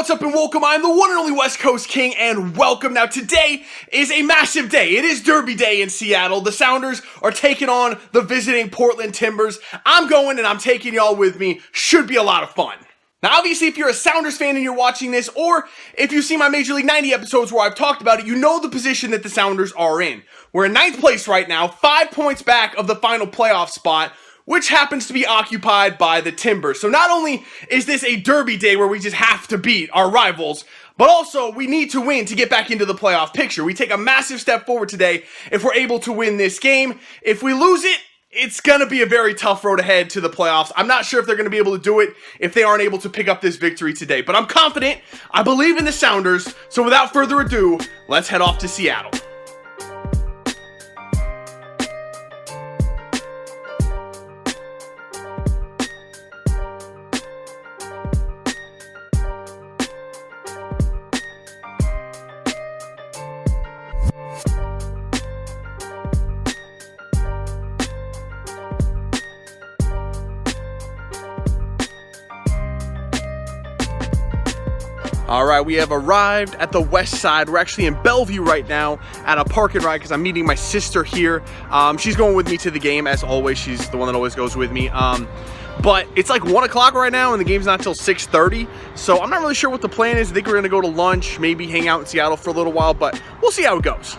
What's up and welcome, I'm the one and only West Coast King and welcome. Now today is a massive day. It is Derby Day in Seattle. The Sounders are taking on the visiting Portland Timbers. I'm going and I'm taking y'all with me. Should be a lot of fun. Now obviously if you're a Sounders fan and you're watching this, or if you've seen my Major League 90 episodes where I've talked about it, you know the position that the Sounders are in. We're in 9th place right now, 5 points back of the final playoff spot, which happens to be occupied by the Timbers. So not only is this a derby day where we just have to beat our rivals, but also we need to win to get back into the playoff picture. We take a massive step forward today if we're able to win this game. If we lose it, it's going to be a very tough road ahead to the playoffs. I'm not sure if they're going to be able to do it if they aren't able to pick up this victory today. But I'm confident. I believe in the Sounders. So without further ado, let's head off to Seattle. All right, we have arrived at the west side. We're actually in Bellevue right now at a park and ride because I'm meeting my sister here. She's going with me to the game as always. She's the one that always goes with me. But it's like 1 o'clock right now and the game's not till 6:30. So I'm not really sure what the plan is. I think we're gonna go to lunch, maybe hang out in Seattle for a little while, but we'll see how it goes.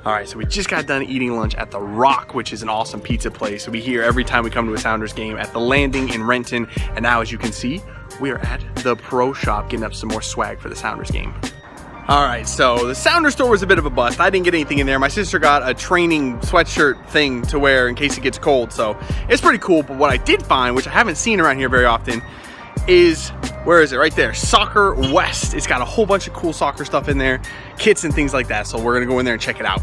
All right, so we just got done eating lunch at The Rock, which is an awesome pizza place. We hear every time we come to a Sounders game at the Landing in Renton. And now, as you can see, we are at the Pro Shop getting up some more swag for the Sounders game. All right, so the Sounders store was a bit of a bust. I didn't get anything in there. My sister got a training sweatshirt thing to wear in case it gets cold, so it's pretty cool. But what I did find, which I haven't seen around here very often, is, where is it? Right there, Soccer West. It's got a whole bunch of cool soccer stuff in there, kits and things like that. So we're gonna go in there and check it out.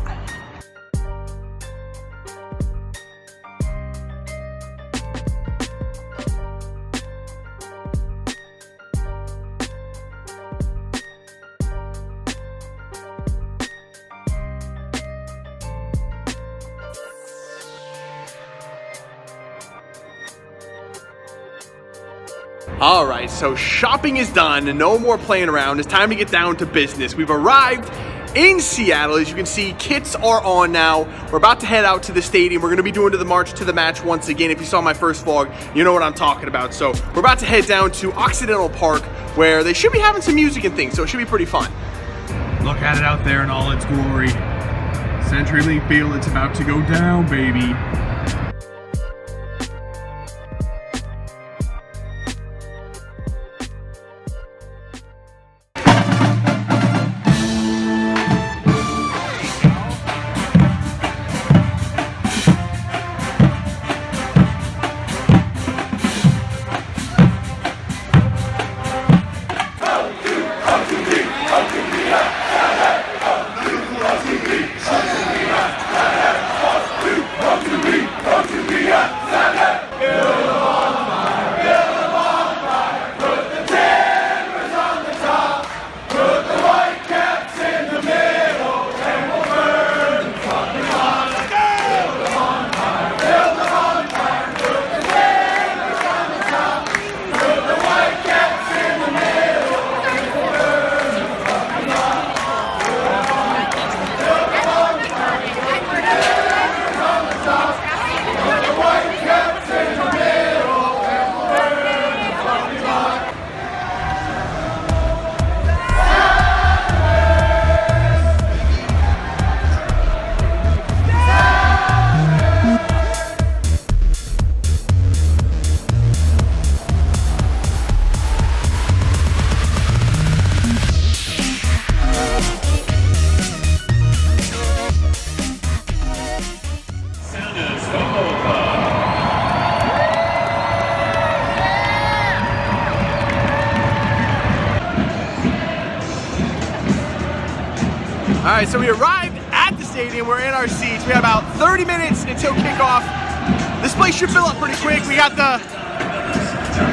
All right, so shopping is done and no more playing around. It's time to get down to business. We've arrived in Seattle. As you can see, kits are on now. We're about to head out to the stadium. We're going to be doing the march to the match once again. If you saw my first vlog, you know what I'm talking about. So we're about to head down to Occidental Park where they should be having some music and things, so it should be pretty fun. Look at it out there in all its glory. CenturyLink field, it's about to go down, baby. All right, so we arrived at the stadium. We're in our seats. We have about 30 minutes until kickoff. This place should fill up pretty quick. We got the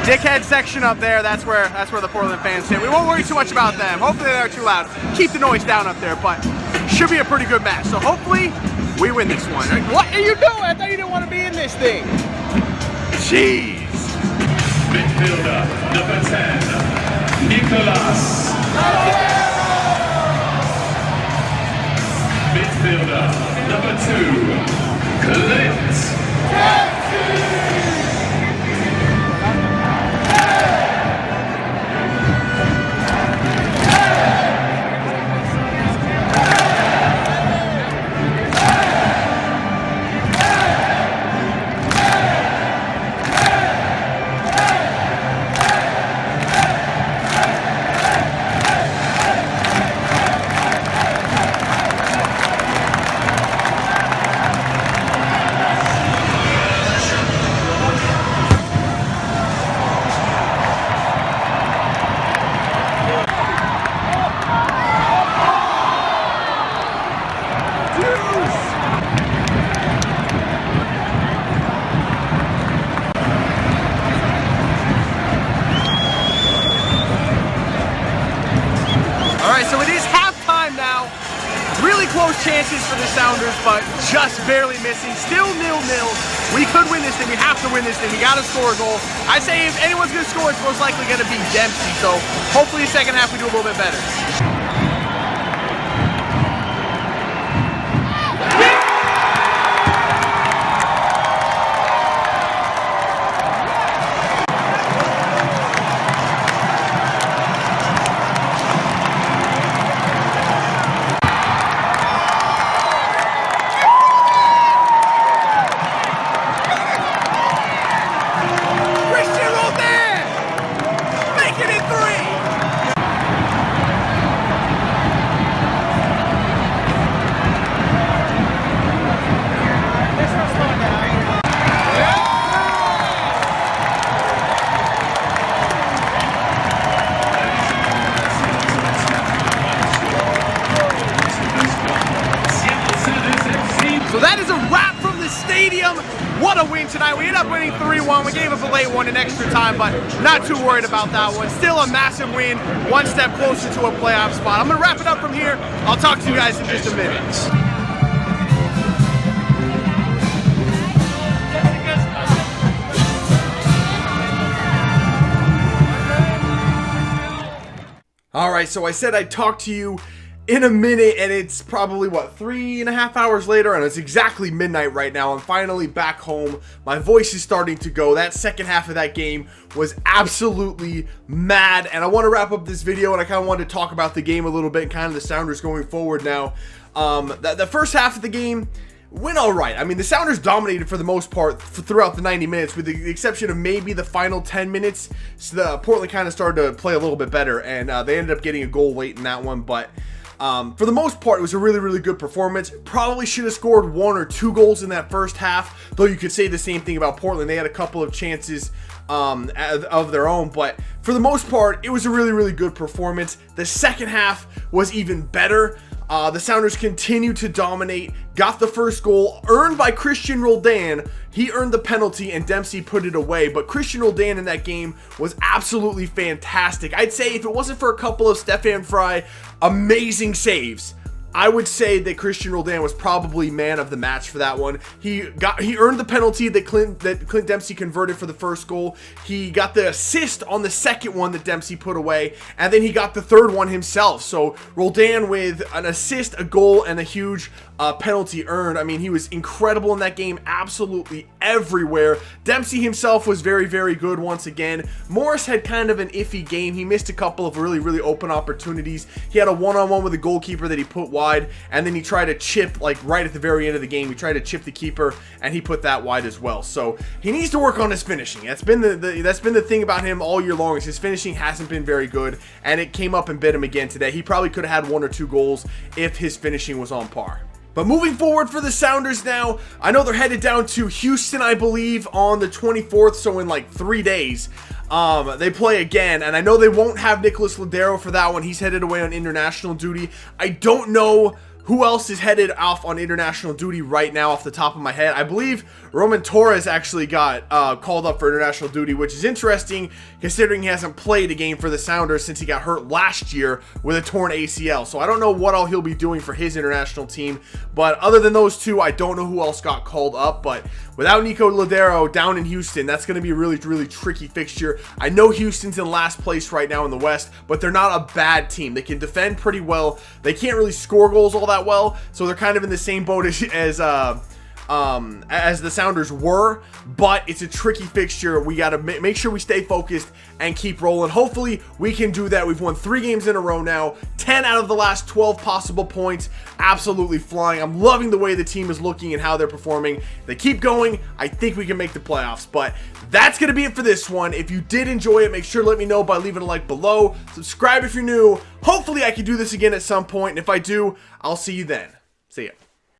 dickhead section up there. That's where the Portland fans sit. We won't worry too much about them. Hopefully they're too loud. Keep the noise down up there, but should be a pretty good match. So hopefully We win this one. What are you doing? I thought you didn't want to be in this thing. Jeez. Midfielder, number 10, Nicolas. Midfielder, number 2, Clint. So it is halftime now. Really close chances for the Sounders, but just barely missing. Still 0-0. We could win this thing. We have to win this thing. We got to score a goal. I say if anyone's going to score, it's most likely going to be Dempsey. So hopefully the second half we do a little bit better. So that is a wrap from the stadium. What a win tonight. We ended up winning 3-1. We gave up a late one in extra time, but not too worried about that one. Still a massive win, one step closer to a playoff spot. I'm going to wrap it up from here. I'll talk to you guys in just a minute. Alright, so I said I'd talk to you in a minute, and it's probably, what, 3.5 hours later, and it's exactly midnight right now. I'm finally back home. My voice is starting to go. That second half of that game was absolutely mad, and I want to wrap up this video, and I kind of wanted to talk about the game a little bit and kind of the Sounders going forward now. The first half of the game went all right. I mean, the Sounders dominated for the most part throughout the 90 minutes, with the exception of maybe the final 10 minutes. So the Portland kind of started to play a little bit better, and they ended up getting a goal late in that one. But for the most part, it was a really, really good performance. Probably should have scored 1 or 2 goals in that first half, though you could say the same thing about Portland. They had a couple of chances of their own, but for the most part, it was a really, really good performance. The second half was even better. The Sounders continued to dominate, got the first goal, earned by Christian Roldan. He earned the penalty and Dempsey put it away, but Christian Roldan in that game was absolutely fantastic. I'd say if it wasn't for a couple of Stefan Fry amazing saves, I would say that Christian Roldan was probably man of the match for that one. He earned the penalty that Clint Dempsey converted for the first goal. He got the assist on the second one that Dempsey put away, and then he got the third one himself. So Roldan with an assist, a goal, and a huge penalty earned. I mean, he was incredible in that game, absolutely everywhere. Dempsey himself was very, very good once again. Morris had kind of an iffy game. He missed a couple of really, really open opportunities. He had a one-on-one with the goalkeeper that he put wide, and then he tried to chip, like right at the very end of the game, he tried to chip the keeper, and he put that wide as well. So he needs to work on his finishing. That's been the thing about him all year long, is his finishing hasn't been very good, and it came up and bit him again today. He probably could have had 1 or 2 goals if his finishing was on par. But moving forward for the Sounders now, I know they're headed down to Houston, I believe, on the 24th, so in like 3 days. They play again, and I know they won't have Nicholas Ladero for that one. He's headed away on international duty. I don't know who else is headed off on international duty right now off the top of my head? I believe Roman Torres actually got called up for international duty, which is interesting considering he hasn't played a game for the Sounders since he got hurt last year with a torn ACL. So I don't know what all he'll be doing for his international team, but other than those two, I don't know who else got called up. But without Nico Lodeiro down in Houston, that's going to be a really, really tricky fixture. I know Houston's in last place right now in the West, but they're not a bad team. They can defend pretty well. They can't really score goals all that well, so they're kind of in the same boat as the Sounders were, but it's a tricky fixture. We got to make sure we stay focused and keep rolling. Hopefully we can do that. We've won 3 games in a row now, 10 out of the last 12 possible points. Absolutely flying. I'm loving the way the team is looking and how they're performing. They keep going. I think we can make the playoffs, but that's going to be it for this one. If you did enjoy it, make sure to let me know by leaving a like below. Subscribe if you're new. Hopefully I can do this again at some point, and if I do, I'll see you then. See ya.